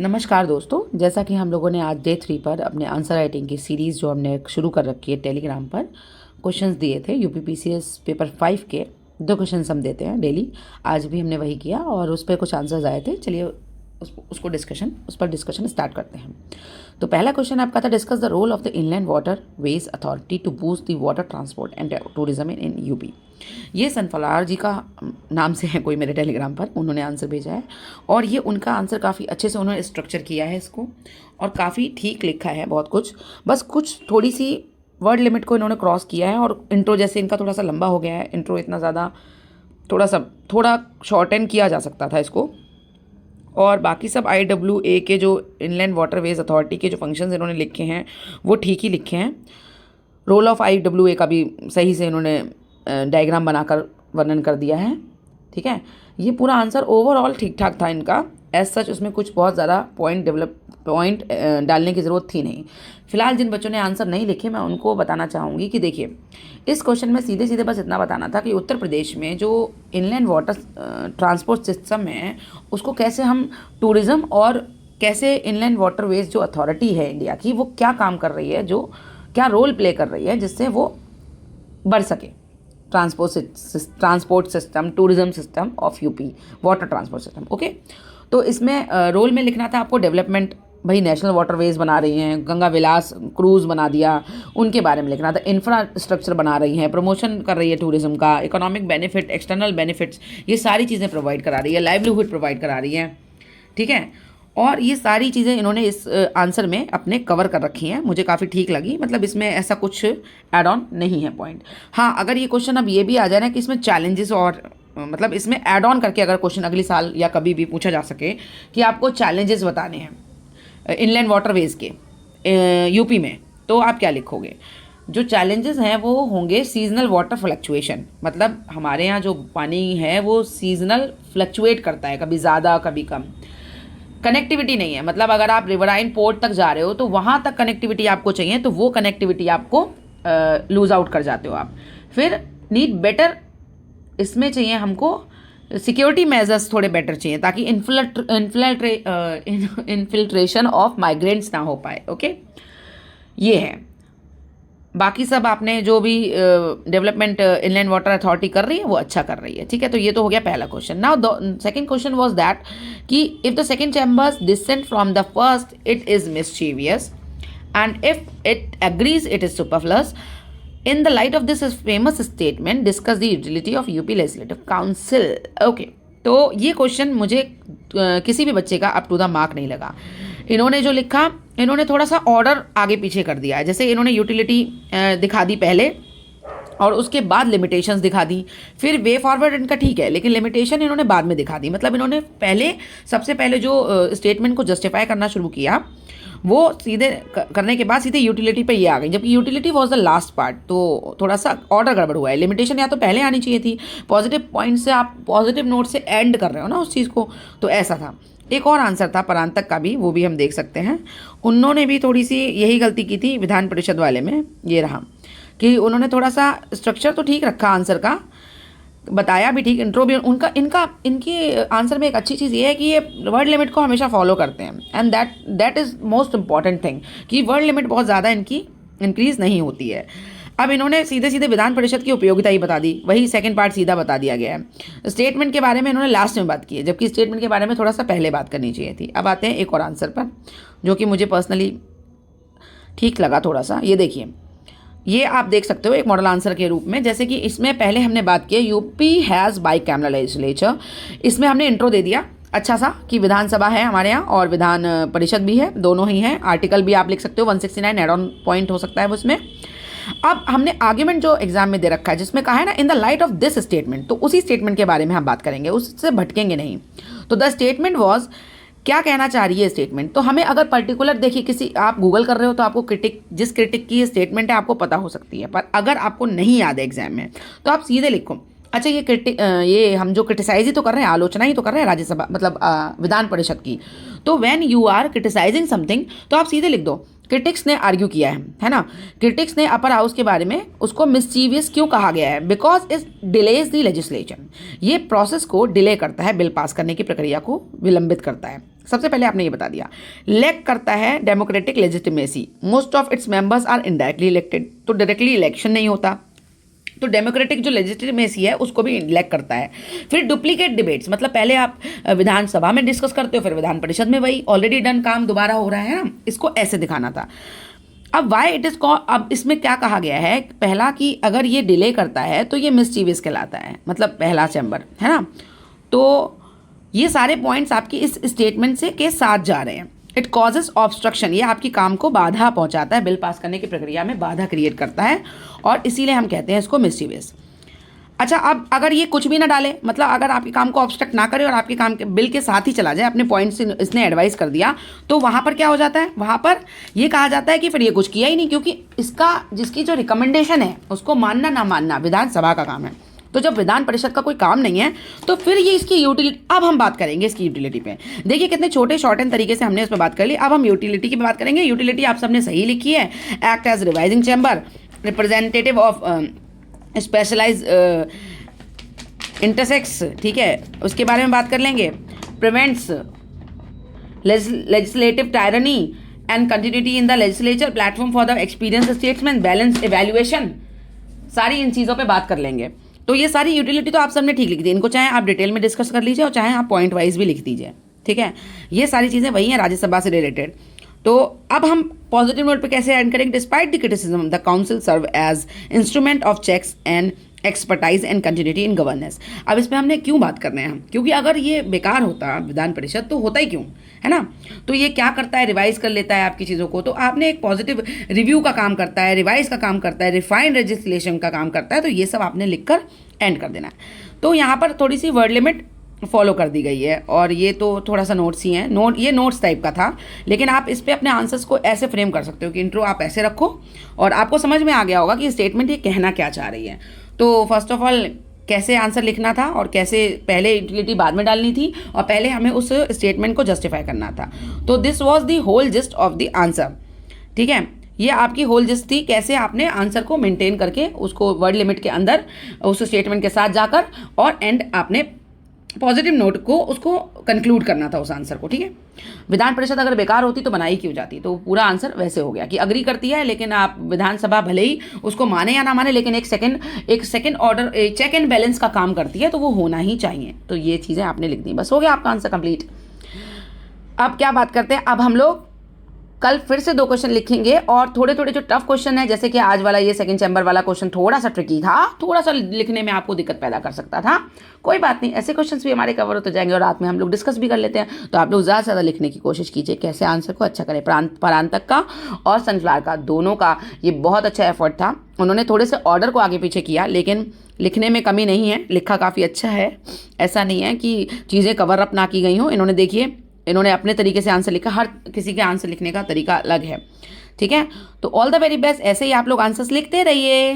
नमस्कार दोस्तों, जैसा कि हम लोगों ने आज डे 3 पर अपने आंसर राइटिंग की सीरीज़ जो हमने शुरू कर रखी है टेलीग्राम पर क्वेश्चंस दिए थे यूपीपीसीएस पेपर 5 के 2 क्वेश्चंस हम देते हैं डेली। आज भी हमने वही किया और उस पर कुछ आंसर्स आए थे। चलिए उस पर डिस्कशन स्टार्ट करते हैं। तो पहला क्वेश्चन आपका था, discuss the role of the inland water ways authority to boost the water transport and tourism in UP. ये सनफ्लावर जी का नाम से है कोई मेरे टेलीग्राम पर, उन्होंने आंसर भेजा है और ये उनका आंसर काफ़ी अच्छे से उन्होंने स्ट्रक्चर किया है इसको और काफ़ी ठीक लिखा है बहुत कुछ। बस कुछ थोड़ी सी वर्ड लिमिट को इन्होंने क्रॉस किया है और इंट्रो जैसे इनका थोड़ा सा लंबा हो गया है। इंट्रो इतना ज़्यादा थोड़ा शॉर्टन किया जा सकता था इसको। और बाकी सब IWA के जो इनलैंड वाटरवेज अथॉरिटी के जो फंक्शंस इन्होंने लिखे हैं वो ठीक ही लिखे हैं। रोल ऑफ IWA का भी सही से इन्होंने डायग्राम बनाकर वर्णन कर दिया है। ठीक है, ये पूरा आंसर ओवरऑल ठीक ठाक था इनका। एज सच उसमें कुछ बहुत ज़्यादा पॉइंट डालने की ज़रूरत थी नहीं। फिलहाल जिन बच्चों ने आंसर नहीं लिखे मैं उनको बताना चाहूँगी कि देखिए, इस क्वेश्चन में सीधे सीधे बस इतना बताना था कि उत्तर प्रदेश में जो इनलैंड वाटर ट्रांसपोर्ट सिस्टम है उसको कैसे हम टूरिज़्म और कैसे इनलैंड वाटरवेज जो अथॉरिटी है इंडिया की वो क्या काम कर रही है, जो क्या रोल प्ले कर रही है जिससे वो बढ़ सके। Transport system, tourism system of UP, water transport system. Okay, तो इसमें रोल में लिखना था आपको डेवलपमेंट। भाई नेशनल वाटरवेज बना रही हैं, गंगा विलास क्रूज़ बना दिया, उनके बारे में लिखना था। इंफ्रास्ट्रक्चर बना रही हैं, प्रमोशन कर रही है टूरिज्म का, इकोनॉमिक बेनिफिट, एक्सटर्नल बेनिफिट्स, ये सारी चीज़ें प्रोवाइड करा रही है, लाइवलीहुड प्रोवाइड करा रही हैं। ठीक है, और ये सारी चीज़ें इन्होंने इस आंसर में अपने कवर कर रखी हैं। मुझे काफ़ी ठीक लगी, मतलब इसमें ऐसा कुछ ऐड ऑन नहीं है पॉइंट। हाँ, अगर ये क्वेश्चन अब ये भी आ जाए ना कि इसमें चैलेंजेस और मतलब इसमें ऐड ऑन करके अगर क्वेश्चन अगले साल या कभी भी पूछा जा सके कि आपको चैलेंजेस बताने हैं इनलैंड वाटरवेज के यूपी में, तो आप क्या लिखोगे? जो चैलेंजेस हैं वो होंगे सीजनल वाटर फ्लक्चुएशन, मतलब हमारे यहाँ जो पानी है वो सीजनल फ्लक्चुएट करता है, कभी ज़्यादा कभी कम। कनेक्टिविटी नहीं है, मतलब अगर आप रिवराइन पोर्ट तक जा रहे हो तो वहाँ तक कनेक्टिविटी आपको चाहिए, तो वो कनेक्टिविटी आपको लूज आउट कर जाते हो आप। फिर नीड बेटर, इसमें चाहिए हमको सिक्योरिटी मेजर्स थोड़े बेटर चाहिए ताकि इन्फिल्ट्रेशन ऑफ माइग्रेंट्स ना हो पाए। ओके, ये है। बाकी सब आपने जो भी डेवलपमेंट इनलैंड वाटर अथॉरिटी कर रही है वो अच्छा कर रही है। ठीक है, तो ये तो हो गया पहला question. Now the second question was that कि if the second chambers dissent from the first it is mischievous and if it agrees it is superfluous. In the light of this famous statement discuss the utility of UP legislative council. Okay, तो ये question मुझे किसी भी बच्चे का up to the mark नहीं लगा। इन्होंने जो लिखा, इन्होंने थोड़ा सा ऑर्डर आगे पीछे कर दिया है। जैसे इन्होंने यूटिलिटी दिखा दी पहले और उसके बाद लिमिटेशंस दिखा दी, फिर वे फॉरवर्ड इनका ठीक है लेकिन लिमिटेशन इन्होंने बाद में दिखा दी। मतलब इन्होंने सबसे पहले जो स्टेटमेंट को जस्टिफाई करना शुरू किया वो सीधे करने के बाद सीधे यूटिलिटी पे ये आ गई, जबकि utility was the last part. तो थोड़ा सा ऑर्डर गड़बड़ हुआ है। लिमिटेशन या तो पहले आनी चाहिए थी, पॉजिटिव पॉइंट से आप पॉजिटिव नोट से एंड कर रहे हो ना उस चीज़ को, तो ऐसा था। एक और आंसर था परांतक का भी, वो भी हम देख सकते हैं। उन्होंने भी थोड़ी सी यही गलती की थी विधान परिषद वाले में, ये रहा कि उन्होंने थोड़ा सा स्ट्रक्चर तो ठीक रखा आंसर का, बताया भी ठीक, इंट्रो भी इनकी आंसर में एक अच्छी चीज़ ये है कि ये वर्ड लिमिट को हमेशा फॉलो करते हैं and that is most important thing कि वर्ड लिमिट बहुत ज़्यादा इनकी इंक्रीज़ नहीं होती है। अब इन्होंने सीधे सीधे विधान परिषद की उपयोगिता ही बता दी, वही सेकंड पार्ट सीधा बता दिया गया है। स्टेटमेंट के बारे में इन्होंने लास्ट में बात की है, जबकि स्टेटमेंट के बारे में थोड़ा सा पहले बात करनी चाहिए थी। अब आते हैं एक और आंसर पर जो कि मुझे पर्सनली ठीक लगा थोड़ा सा। ये देखिए, ये आप देख सकते हो एक मॉडल आंसर के रूप में। जैसे कि इसमें पहले हमने बात की UP has by camera legislature, इसमें हमने इंट्रो दे दिया अच्छा सा कि विधानसभा है हमारे यहाँ और विधान परिषद भी है, दोनों ही हैं। आर्टिकल भी आप लिख सकते हो 169 एड ऑन पॉइंट हो सकता है उसमें। अब हमने आर्ग्यूमेंट जो एग्जाम में दे रखा है जिसमें कहा है ना इन the light of this statement, तो उसी स्टेटमेंट के बारे में हम बात करेंगे, उससे भटकेंगे नहीं। तो द स्टेटमेंट वॉज, क्या कहना चाह रही है स्टेटमेंट। तो हमें अगर पर्टिकुलर देखिए किसी आप गूगल कर रहे हो तो आपको जिस क्रिटिक की स्टेटमेंट है आपको पता हो सकती है, पर अगर आपको नहीं याद है एग्जाम में तो आप सीधे लिखो अच्छा ये हम जो क्रिटिसाइज ही तो कर रहे हैं, आलोचना ही तो कर रहे हैं राज्यसभा मतलब विधान परिषद की। तो when you are criticising something तो आप सीधे लिख दो क्रिटिक्स ने आर्ग्यू किया है ना, क्रिटिक्स ने अपर हाउस के बारे में उसको मिसचीवियस क्यों कहा गया है, because it delays the legislation, ये प्रोसेस को डिले करता है, बिल पास करने की प्रक्रिया को विलंबित करता है। सबसे पहले आपने ये बता दिया, लैक करता है democratic legitimacy, most of its members are indirectly elected, तो डायरेक्टली इलेक्शन नहीं होता, तो डेमोक्रेटिक जो लेजिटिमेसी है उसको भी लैक करता है। फिर डुप्लीकेट डिबेट्स, मतलब पहले आप विधानसभा में डिस्कस करते हो, फिर विधान परिषद में वही ऑलरेडी डन काम दोबारा हो रहा है ना, इसको ऐसे दिखाना था। अब वाई इट इज अब इसमें क्या कहा गया है, पहला कि अगर ये डिले करता है तो ये मिसचीवियस कहलाता है, मतलब पहला चैम्बर है ना, तो ये सारे पॉइंट्स आपकी इस स्टेटमेंट से के साथ जा रहे हैं। इट कॉजेज ऑब्स्ट्रक्शन, ये आपकी काम को बाधा पहुंचाता है, बिल पास करने की प्रक्रिया में बाधा क्रिएट करता है, और इसीलिए हम कहते हैं इसको मिसचीवियस। अच्छा, अब अगर ये कुछ भी ना डाले, मतलब अगर आपके काम को ऑब्स्ट्रक्ट ना करे और आपके काम के बिल के साथ ही चला जाए, अपने पॉइंट से इसने एडवाइस कर दिया, तो वहाँ पर क्या हो जाता है, वहाँ पर ये कहा जाता है कि फिर ये कुछ किया ही नहीं, क्योंकि इसका जिसकी जो रिकमेंडेशन है उसको मानना ना मानना विधानसभा का काम है। तो जब विधान परिषद का कोई काम नहीं है तो फिर ये इसकी यूटिलिटी, अब हम बात करेंगे इसकी यूटिलिटी पे। देखिए कितने छोटे शॉर्ट एंड तरीके से हमने इस पर बात कर ली। अब हम यूटिलिटी की बात करेंगे। यूटिलिटी आप सबने सही लिखी है, act as revising chamber, representative of specialise interests, ठीक है, उसके बारे में बात कर लेंगे। Prevents legislative tyranny and continuity in the legislature, platform for the experience statesman, balance evaluation, सारी इन चीज़ों पे बात कर लेंगे। तो ये सारी यूटिलिटी तो आप सबने ठीक लिख दी, इनको चाहे आप डिटेल में डिस्कस कर लीजिए और चाहे आप पॉइंट वाइज भी लिख दीजिए, ठीक है। ये सारी चीज़ें वही हैं राज्यसभा से रिलेटेड। तो अब हम पॉजिटिव नोट पे कैसे एंड करेंगे, despite the criticism the council serve as instrument of checks and expertise and continuity in governance. अब इस पर हमने क्यों बात कर रहे हैं हम, क्योंकि अगर ये बेकार होता विधान परिषद तो होता ही क्यों, है ना। तो ये क्या करता है, रिवाइज कर लेता है आपकी चीज़ों को, तो आपने एक पॉजिटिव रिव्यू का काम करता है, रिवाइज का काम करता है, रिफाइंड लेजिस्लेशन का काम करता है, तो ये सब आपने लिख कर एंड कर देना है। तो यहाँ पर थोड़ी सी वर्ड लिमिट फॉलो कर दी गई है, और ये तो थोड़ा सा नोट्स ही हैं, ये नोट्स टाइप का था, लेकिन आप इस पर अपने आंसर्स को ऐसे फ्रेम कर सकते हो कि इंट्रो आप ऐसे रखो और आपको समझ में आ गया होगा कि स्टेटमेंट ये कहना क्या चाह रही है। तो फर्स्ट ऑफ ऑल कैसे आंसर लिखना था और कैसे पहले यूटिलिटी बाद में डालनी थी और पहले हमें उस स्टेटमेंट को जस्टिफाई करना था। तो this was the whole gist of the answer, ठीक है। ये आपकी होल जिस्ट थी, कैसे आपने आंसर को मेंटेन करके उसको वर्ड लिमिट के अंदर उस स्टेटमेंट के साथ जाकर और एंड आपने पॉजिटिव नोट को उसको कंक्लूड करना था उस आंसर को, ठीक है। विधान परिषद अगर बेकार होती तो बनाई क्यों जाती, तो पूरा आंसर वैसे हो गया कि अग्री करती है, लेकिन आप विधानसभा भले ही उसको माने या ना माने, लेकिन एक second order check and balance का काम करती है, तो वो होना ही चाहिए। तो ये चीज़ें आपने लिख दी, बस हो गया आपका आंसर कंप्लीट। अब क्या बात करते हैं, अब हम लोग कल फिर से 2 क्वेश्चन लिखेंगे और थोड़े थोड़े जो टफ क्वेश्चन है, जैसे कि आज वाला ये सेकंड चैम्बर वाला क्वेश्चन थोड़ा सा ट्रिकी था, थोड़ा सा लिखने में आपको दिक्कत पैदा कर सकता था, कोई बात नहीं, ऐसे क्वेश्चंस भी हमारे कवर होते जाएंगे और रात में हम लोग डिस्कस भी कर लेते हैं। तो आप लोग ज़्यादा से ज़्यादा लिखने की कोशिश कीजिए, कैसे आंसर को अच्छा करें। परांतक का और सनफ्लावर का दोनों का ये बहुत अच्छा एफर्ट था, उन्होंने थोड़े से ऑर्डर को आगे पीछे किया, लेकिन लिखने में कमी नहीं है, लिखा काफ़ी अच्छा है, ऐसा नहीं है कि चीज़ें कवर अप ना की गई हों। इन्होंने देखिए, इन्होंने अपने तरीके से आंसर लिखा, हर किसी के आंसर लिखने का तरीका अलग है, ठीक है। तो ऑल द वेरी बेस्ट, ऐसे ही आप लोग आंसर्स लिखते रहिए।